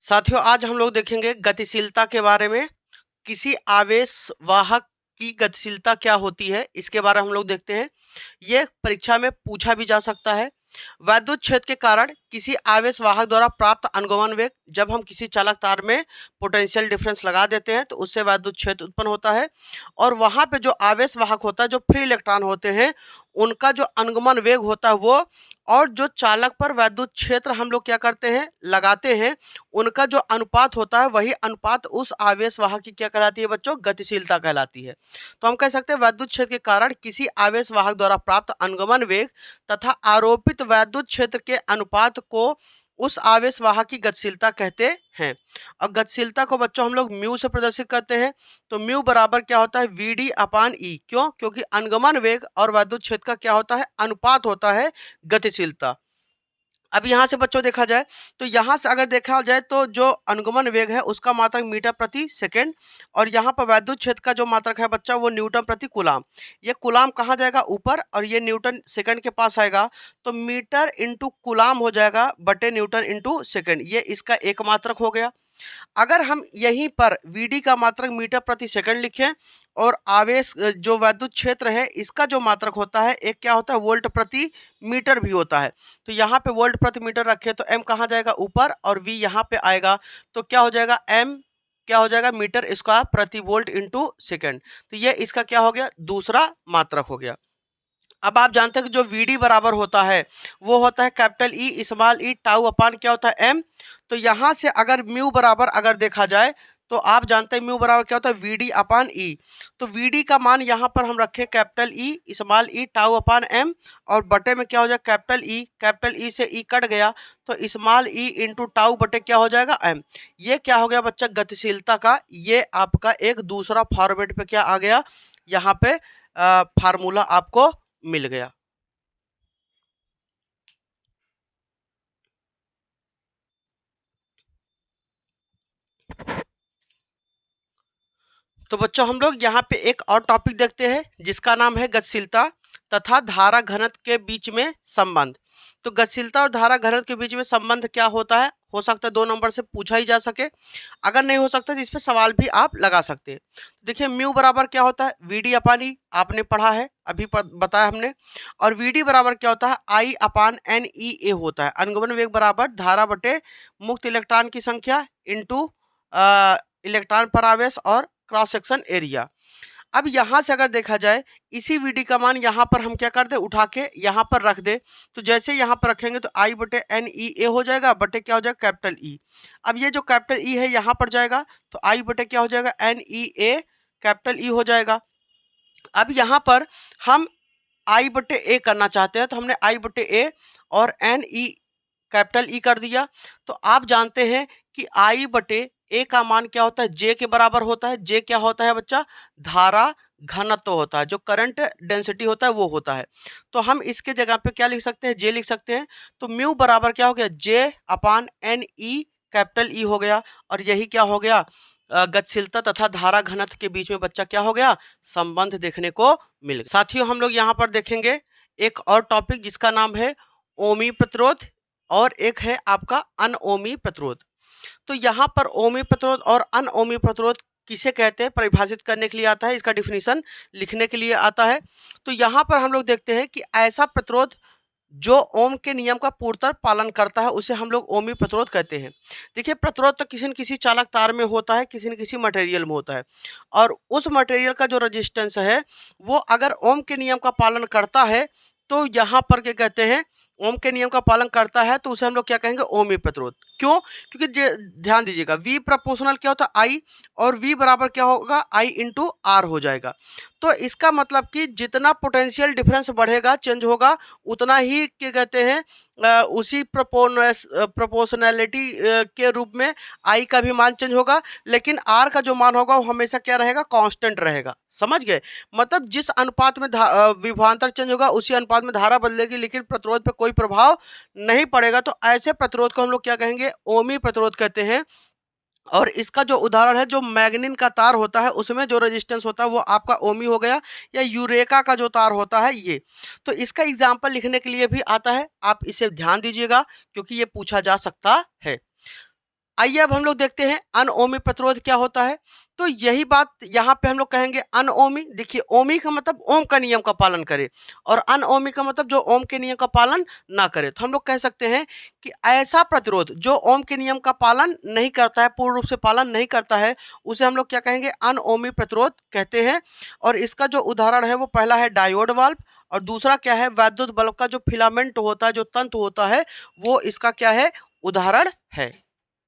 साथियों, आज हम लोग देखेंगे गतिशीलता के बारे में। किसी आवेश वाहक की गतिशीलता क्या होती है, इसके बारे में हम लोग देखते हैं। ये परीक्षा में पूछा भी जा सकता है। वैद्युत क्षेत्र के कारण किसी आवेश वाहक द्वारा प्राप्त अनुगमन वेग, जब हम किसी चालक तार में पोटेंशियल डिफरेंस लगा देते हैं तो उससे वैद्युत क्षेत्र उत्पन्न होता है। और वहाँ पे जो आवेश वाहक होता है, जो फ्री इलेक्ट्रॉन होते हैं, उनका जो अनुगमन वेग होता है वो, और जो चालक पर वैद्युत क्षेत्र हम लोग क्या करते हैं, लगाते हैं, उनका जो अनुपात होता है, वही अनुपात उस आवेश वाहक की क्या कहलाती है बच्चों, गतिशीलता कहलाती है। तो हम कह सकते हैं वैद्युत क्षेत्र के कारण किसी आवेश वाहक द्वारा प्राप्त अनुगमन वेग तथा आरोपित वैद्युत क्षेत्र के अनुपात को उस आवेश वाहक की गतिशीलता कहते हैं। और गतिशीलता को बच्चों हम लोग म्यू से प्रदर्शित करते हैं। तो म्यू बराबर क्या होता है, वी डी अपान ई। क्यों? क्योंकि अनुगमन वेग और वैद्युत क्षेत्र का क्या होता है, अनुपात होता है गतिशीलता। अब यहाँ से बच्चों देखा जाए तो यहाँ से अगर देखा जाए तो जो अनुगमन वेग है उसका मात्रक मीटर प्रति सेकंड, और यहाँ पर वैद्युत क्षेत्र का जो मात्रक है बच्चा वो न्यूटन प्रति कूलाम। ये कूलाम कहाँ जाएगा, ऊपर, और ये न्यूटन सेकंड के पास आएगा। तो मीटर इंटू कूलाम हो जाएगा बटे न्यूटन इंटू सेकंड, ये इसका एक मात्रक हो गया। अगर हम यहीं पर Vd का मात्रक मीटर प्रति सेकंड लिखें और आवेश जो वैद्युत क्षेत्र है इसका जो मात्रक होता है, एक क्या होता है, वोल्ट प्रति मीटर भी होता है। तो यहाँ पे वोल्ट प्रति मीटर रखे तो m कहाँ जाएगा, ऊपर, और v यहाँ पे आएगा। तो क्या हो जाएगा, m क्या हो जाएगा, मीटर स्क्वायर प्रति वोल्ट इंटू सेकेंड। तो ये इसका क्या हो गया, दूसरा मात्रक हो गया। अब आप जानते हैं कि जो Vd बराबर होता है वो होता है कैपिटल ई स्मॉल ई टाउ अपान क्या होता है, m। तो यहाँ से अगर म्यू बराबर अगर देखा जाए तो आप जानते हैं म्यू बराबर क्या होता है, Vd अपान ई। तो Vd का मान यहाँ पर हम रखें कैपिटल ई स्मॉल ई टाउ अपान m, और बटे में क्या हो जाएगा, कैपिटल ई से ई कट गया तो स्मॉल ई इंटू टाउ बटे क्या हो जाएगा, m। ये क्या हो गया बच्चा, गतिशीलता का ये आपका एक दूसरा फॉर्मेट पे क्या आ गया, यहाँ पे फार्मूला आपको मिल गया। तो बच्चों हम लोग यहाँ पे एक और टॉपिक देखते हैं जिसका नाम है गतिशीलता तथा धारा घनत्व के बीच में संबंध। तो गतिशीलता और धारा घनत्व के बीच में संबंध क्या होता है, हो सकता है 2 नंबर से पूछा ही जा सके। अगर नहीं हो सकता तो इस पे सवाल भी आप लगा सकते हैं। देखिए म्यू बराबर क्या होता है, Vd अपान ई, आपने पढ़ा है अभी बताया हमने। और Vd बराबर क्या होता है, I अपान NEA होता है। अनुगमन वेग बराबर धारा बटे मुक्त इलेक्ट्रॉन की संख्या इंटू इलेक्ट्रॉन पर आवेश और क्रॉस सेक्शन एरिया। अब यहाँ से अगर देखा जाए इसी Vd का मान यहाँ पर हम क्या कर दे, उठा के यहाँ पर रख दे। तो जैसे यहाँ पर रखेंगे तो I बटे NEA हो जाएगा, बटे क्या हो जाएगा, कैपिटल ई। अब ये जो कैपिटल ई है यहाँ पर जाएगा तो I बटे क्या हो जाएगा, NEA कैपिटल ई हो जाएगा। अब यहाँ पर हम I बटे ए करना चाहते हैं तो हमने I बटे ए और NE कैपिटल ई कर दिया। तो आप जानते हैं कि I बटे ए का मान क्या होता है, जे के बराबर होता है। जे क्या होता है बच्चा, धारा घनत्व होता है, जो करंट डेंसिटी होता है वो होता है। तो हम इसके जगह पे क्या लिख सकते हैं, जे लिख सकते हैं। तो म्यू बराबर क्या हो गया, जे अपान एन ई कैपिटल ई हो गया। और यही क्या हो गया, गतिशीलता तथा धारा घनत्व के बीच में बच्चा क्या हो गया, संबंध देखने को मिल गया। साथियों हम लोग यहाँ पर देखेंगे एक और टॉपिक जिसका नाम है ओमी प्रतिरोध, और एक है आपका अनओमी प्रतिरोध। तो यहाँ पर ओमी प्रतिरोध और अनओमी प्रतिरोध किसे कहते हैं, परिभाषित करने के लिए आता है, इसका डिफिनीशन लिखने के लिए आता है। तो यहाँ पर हम लोग देखते हैं कि ऐसा प्रतिरोध जो ओम के नियम का पूर्णतः पालन करता है उसे हम लोग ओमी प्रतिरोध कहते हैं। देखिए प्रतिरोध तो किसी न किसी चालक तार में होता है, किसी न किसी मटेरियल में होता है, और उस मटेरियल का जो रेजिस्टेंस है वो अगर ओम के नियम का पालन करता है तो यहाँ पर क्या कहते हैं, ओम के नियम का पालन करता है तो उसे हम लोग क्या कहेंगे, ओमी प्रतिरोध। क्यों? क्योंकि ध्यान दीजिएगा V प्रोपोर्शनल क्या होता है I, और V बराबर क्या होगा, I इंटू R हो जाएगा। तो इसका मतलब कि जितना पोटेंशियल डिफरेंस बढ़ेगा, चेंज होगा, उतना ही क्या कहते हैं, उसी प्रोपोर्शनैलिटी के रूप में I का भी मान चेंज होगा, लेकिन R का जो मान होगा वो हमेशा क्या रहेगा, कांस्टेंट रहेगा। समझ गए? मतलब जिस अनुपात में विभवांतर चेंज होगा उसी अनुपात में धारा बदलेगी, लेकिन प्रतिरोध पे कोई प्रभाव नहीं पड़ेगा। तो ऐसे प्रतिरोध को हम लोग क्या कहेंगे, ओमी प्रतिरोध कहते हैं। और इसका जो उदाहरण है, जो मैग्नीन का तार होता है उसमें जो रेजिस्टेंस होता है वो आपका ओमी हो गया, या यूरेका का जो तार होता है ये। तो इसका एग्जाम्पल लिखने के लिए भी आता है, आप इसे ध्यान दीजिएगा क्योंकि ये पूछा जा सकता है। आइए अब हम लोग देखते हैं अनओमी प्रतिरोध क्या होता है। तो यही बात यहाँ पे हम लोग कहेंगे अनओमी। देखिए ओमी का मतलब ओम का नियम का पालन करे और अनओमी का मतलब जो ओम के नियम का पालन ना करे। तो हम लोग कह सकते हैं कि ऐसा प्रतिरोध जो ओम के नियम का पालन नहीं करता है, पूर्ण रूप से पालन नहीं करता है, उसे हम लोग क्या कहेंगे, अनओमी प्रतिरोध कहते हैं। और इसका जो उदाहरण है वो पहला है डायोड वाल्व और दूसरा क्या है, वैद्युत बल्ब का जो फिलामेंट होता है, जो तंतु होता है, वो इसका क्या है, उदाहरण है।